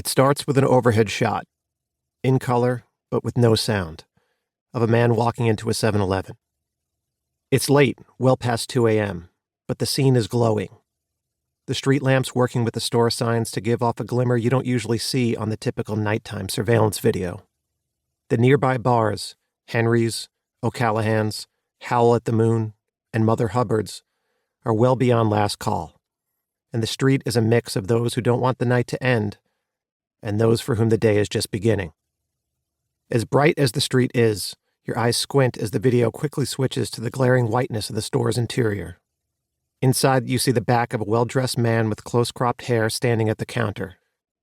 It starts with an overhead shot, in color, but with no sound, of a man walking into a 7-Eleven. It's late, well past 2 a.m., but the scene is glowing. The street lamps working with the store signs to give off a glimmer you don't usually see on the typical nighttime surveillance video. The nearby bars, Henry's, O'Callahan's, Howl at the Moon, and Mother Hubbard's, are well beyond last call, and the street is a mix of those who don't want the night to end and those for whom the day is just beginning. As bright as the street is, your eyes squint as the video quickly switches to the glaring whiteness of the store's interior. Inside, you see the back of a well-dressed man with close-cropped hair standing at the counter,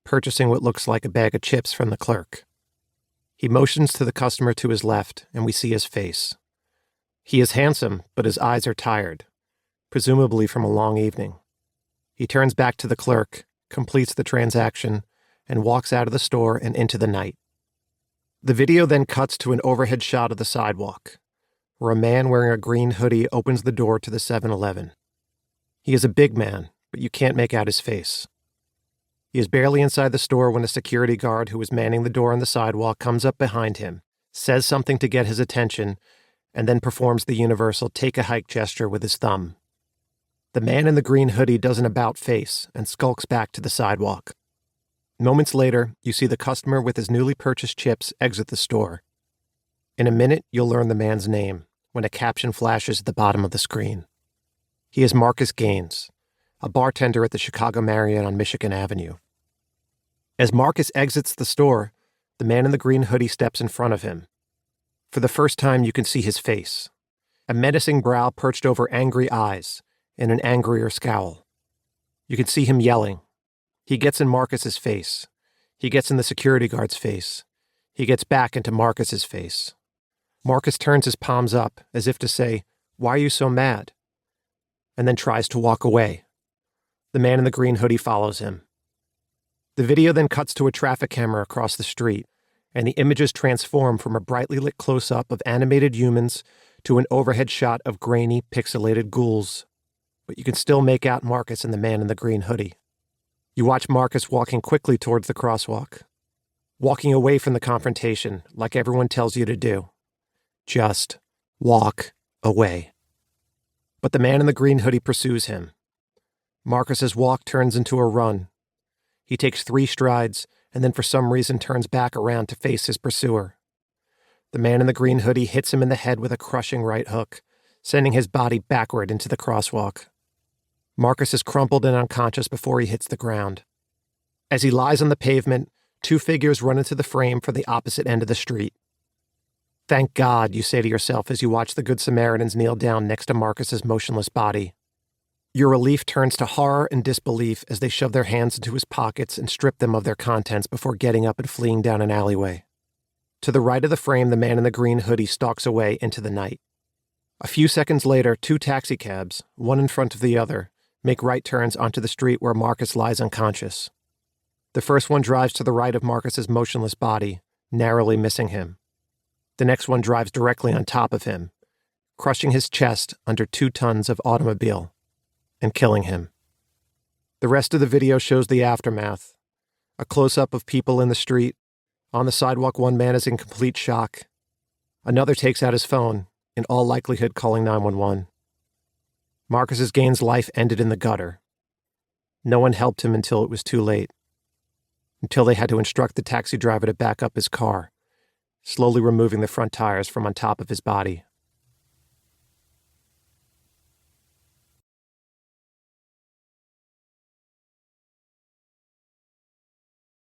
purchasing what looks like a bag of chips from the clerk. He motions to the customer to his left, and we see his face. He is handsome, but his eyes are tired, presumably from a long evening. He turns back to the clerk, completes the transaction, and walks out of the store and into the night. The video then cuts to an overhead shot of the sidewalk, where a man wearing a green hoodie opens the door to the 7-Eleven. He is a big man, but you can't make out his face. He is barely inside the store when a security guard who is manning the door on the sidewalk comes up behind him, says something to get his attention, and then performs the universal take-a-hike gesture with his thumb. The man in the green hoodie does an about-face and skulks back to the sidewalk. Moments later, you see the customer with his newly purchased chips exit the store. In a minute, you'll learn the man's name when a caption flashes at the bottom of the screen. He is Marcus Gaines, a bartender at the Chicago Marriott on Michigan Avenue. As Marcus exits the store, the man in the green hoodie steps in front of him. For the first time, you can see his face, a menacing brow perched over angry eyes and an angrier scowl. You can see him yelling. He gets in Marcus's face. He gets in the security guard's face. He gets back into Marcus's face. Marcus turns his palms up as if to say, "Why are you so mad?" and then tries to walk away. The man in the green hoodie follows him. The video then cuts to a traffic camera across the street, and the images transform from a brightly lit close-up of animated humans to an overhead shot of grainy, pixelated ghouls. But you can still make out Marcus and the man in the green hoodie. You watch Marcus walking quickly towards the crosswalk, walking away from the confrontation like everyone tells you to do. Just walk away. But the man in the green hoodie pursues him. Marcus's walk turns into a run. He takes 3 strides and then for some reason turns back around to face his pursuer. The man in the green hoodie hits him in the head with a crushing right hook, sending his body backward into the crosswalk. Marcus is crumpled and unconscious before he hits the ground. As he lies on the pavement, 2 figures run into the frame for the opposite end of the street. Thank God, you say to yourself as you watch the Good Samaritans kneel down next to Marcus's motionless body. Your relief turns to horror and disbelief as they shove their hands into his pockets and strip them of their contents before getting up and fleeing down an alleyway. To the right of the frame, the man in the green hoodie stalks away into the night. A few seconds later, 2 taxicabs, one in front of the other, make right turns onto the street where Marcus lies unconscious. The first one drives to the right of Marcus's motionless body, narrowly missing him. The next one drives directly on top of him, crushing his chest under 2 tons of automobile and killing him. The rest of the video shows the aftermath. A close-up of people in the street. On the sidewalk, one man is in complete shock. Another takes out his phone, in all likelihood calling 911. Marcus Gaines' life ended in the gutter. No one helped him until it was too late. Until they had to instruct the taxi driver to back up his car, slowly removing the front tires from on top of his body.